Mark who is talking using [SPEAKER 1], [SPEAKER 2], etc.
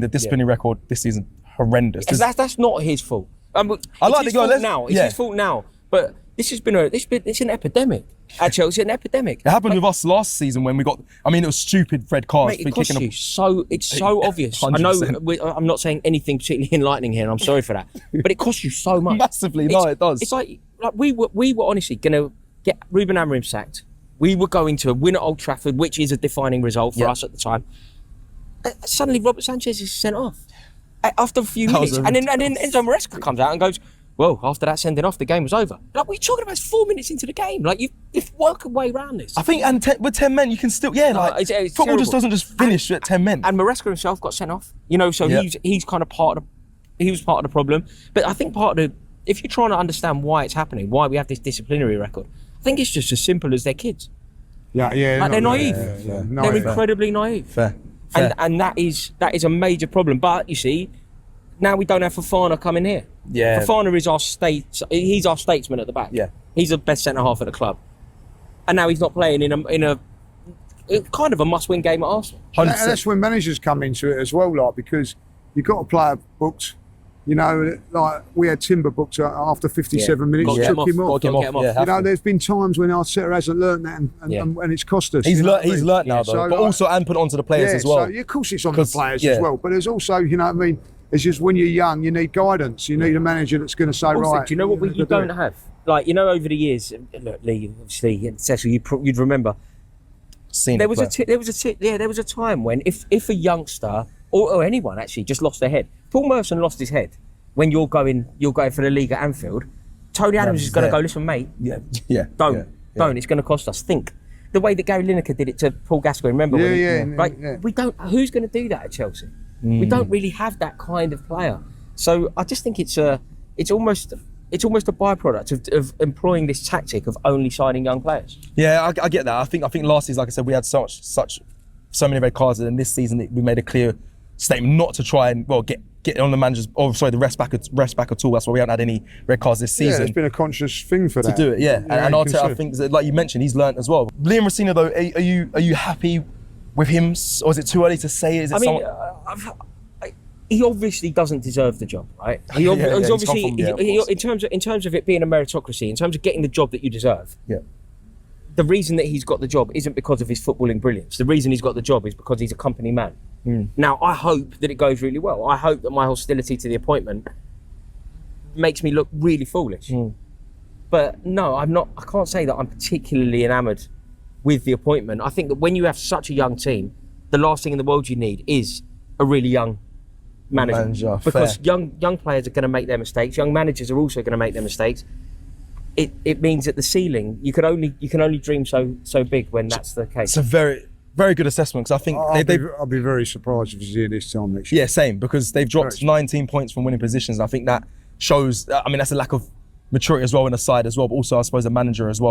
[SPEAKER 1] The disciplinary record this season, horrendous.
[SPEAKER 2] That's not his fault. I like the goal now. It's his fault now. But this has been it's an epidemic at Chelsea. An epidemic.
[SPEAKER 1] It happened with us last season when we got. I mean, it was stupid red cards.
[SPEAKER 2] Mate, it costs you it's so obvious. 100%. I know I'm not saying anything particularly enlightening here, and I'm sorry for that. But it costs you so much.
[SPEAKER 1] Massively, no, it does.
[SPEAKER 2] It's like we were honestly going to get Ruben Amorim sacked. We were going to win at Old Trafford, which is a defining result for us at the time. Suddenly, Robert Sanchez is sent off after a few minutes, and then Enzo Maresca comes out and goes, "Well, after that sending off, the game was over." Like, what are you talking about? It's 4 minutes into the game. Like, you've worked a way around this.
[SPEAKER 1] I think, with 10 men, you can still, it's football terrible. Just doesn't just finish at 10 men.
[SPEAKER 2] And Maresca himself got sent off. So he's kind of he was part of the problem. But I think if you're trying to understand why it's happening, why we have this disciplinary record, I think it's just as simple as they're kids.
[SPEAKER 3] Yeah.
[SPEAKER 2] Like, they're naive. They're incredibly naive.
[SPEAKER 1] Fair.
[SPEAKER 2] And that is a major problem. But you see, now we don't have Fofana coming here.
[SPEAKER 1] Yeah.
[SPEAKER 2] Fofana is he's our statesman at the back.
[SPEAKER 1] Yeah.
[SPEAKER 2] He's the best centre half at the club. And now he's not playing in a kind of a must-win game at Arsenal.
[SPEAKER 3] 100%. That's when managers come into it as well, like, because you've got a player booked. Like we had Timber booked after 57 minutes, took him off. There's been times when Arteta hasn't learned that and it's cost us.
[SPEAKER 1] He's learnt now, though, but also put onto the players as well.
[SPEAKER 3] So, of course it's on the players as well, but there's also, it's just when you're young, you need guidance. You need a manager that's going to say,
[SPEAKER 2] also,
[SPEAKER 3] right.
[SPEAKER 2] Do you know what you don't have? Like, over the years, look, Lee, obviously, and Cecil, you'd remember. There was a time when if a youngster or anyone actually just lost their head. Paul Merson lost his head when you're going for the league at Anfield. Tony Adams is going to go, listen, mate. Don't. It's going to cost us. Think. The way that Gary Lineker did it to Paul Gascoigne. Remember? We don't. Who's going to do that at Chelsea? We don't really have that kind of player. So I just think it's almost a byproduct of employing this tactic of only signing young players.
[SPEAKER 1] Yeah, I get that. I think last season, like I said, we had so many red cards, and this season we made a clear statement not to try and get on the manager's, the rest back at all. That's why we haven't had any red cards this season.
[SPEAKER 3] Yeah, it's been a conscious thing for that.
[SPEAKER 1] To do it, and Arteta, I think, like you mentioned, he's learnt as well. Liam Rosenior, though, are you happy with him, or is it too early to say?
[SPEAKER 2] He obviously doesn't deserve the job, right? In terms of it being a meritocracy, in terms of getting the job that you deserve.
[SPEAKER 1] Yeah.
[SPEAKER 2] The reason that he's got the job isn't because of his footballing brilliance. The reason he's got the job is because he's a company man. Now, I hope that it goes really well. I hope that my hostility to the appointment makes me look really foolish. But no, I can't say that I'm particularly enamoured with the appointment. I think that when you have such a young team, the last thing in the world you need is a really young manager. Because young players are going to make their mistakes. Young managers are also going to make their mistakes. It means that the ceiling, you can only dream so big when that's the case.
[SPEAKER 1] It's a very, very good assessment, because I think
[SPEAKER 3] I'll be very surprised if it's here this time next year.
[SPEAKER 1] Yeah, same, because they've dropped 19 points from winning positions. And I think that shows. That's a lack of maturity as well in the side as well, but also I suppose a manager as well.